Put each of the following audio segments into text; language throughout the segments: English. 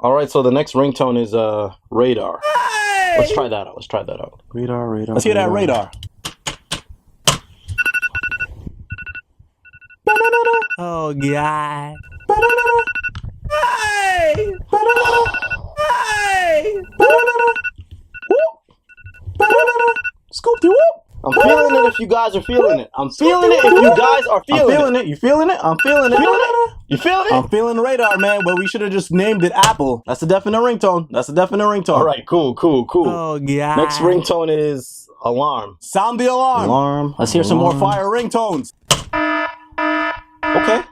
All right, so the next ringtone is radar. Hey! Let's try that out. Let's try that out. Radar, radar. Let's hear that radar. Oh God. Hey! Hey! Scoopty whoop. I'm feeling it if you guys are feeling it. I'm feeling it if you guys are feeling it. I'm feeling it. You feeling it? I'm feeling it. You feeling it? I'm feeling radar, man, but we should have just named it Apple. That's a definite ringtone. That's a definite ringtone. All right, cool. Oh, God. Next ringtone is alarm. Sound the alarm. Alarm. Let's hear some more fire ringtones. Okay.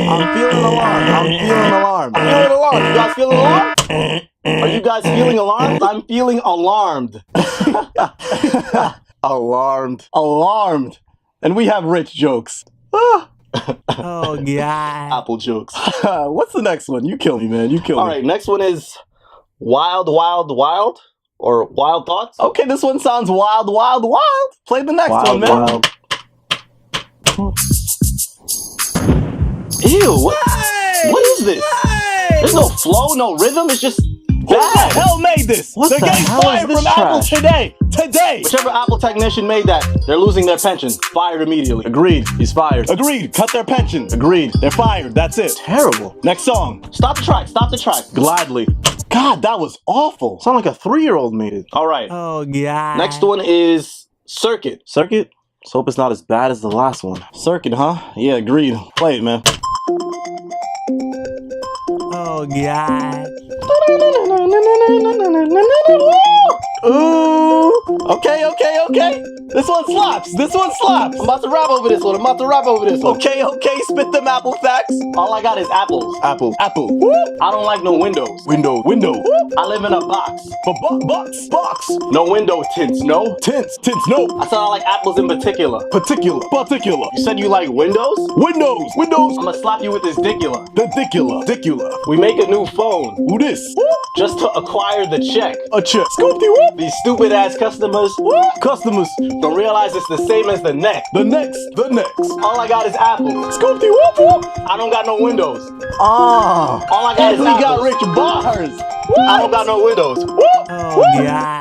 I'm feeling alarm. You guys feeling alarm? Are you guys feeling alarmed? I'm feeling alarmed. Alarmed. And we have rich jokes. Oh, God. Apple jokes. What's the next one? You kill me, man. You kill me. All right, next one is wild, or wild thoughts. Okay, this one sounds wild. Play the next one, man. Wild. Ew, what is this? There's no flow, no rhythm, it's just Who the hell made this? They're getting fired from Apple today. Whichever Apple technician made that, they're losing their pension. Fired immediately. Agreed. He's fired. Agreed. Cut their pension. Agreed. They're fired. That's it. Terrible. Next song. Stop the track. Gladly. God, that was awful. Sound like a 3-year-old made it. All right. Oh, God. Next one is circuit. Circuit? Let's hope it's not as bad as the last one. Circuit, huh? Yeah, agreed. Play it, man. Oh, God. Ooh. Okay. This one slaps. I'm about to rap over this one. Okay. Spit them Apple facts. All I got is apples. Apple. I don't like no windows. Window. I live in a box. Box. No window tints, no? Tints, no. I said I like apples in particular. Particular. You said you like windows? Windows. I'ma slap you with this dicula. Dickula. We make a new phone. Who this? Just to acquire the check. A check. Scoopty whoop. These stupid ass customers Customers. don't realize it's the same as the neck. The next. All I got is apples. Scoopty whoop. I don't got no windows. Ah. All I got is We apples. got rich bars. I don't got no windows. Oh, God.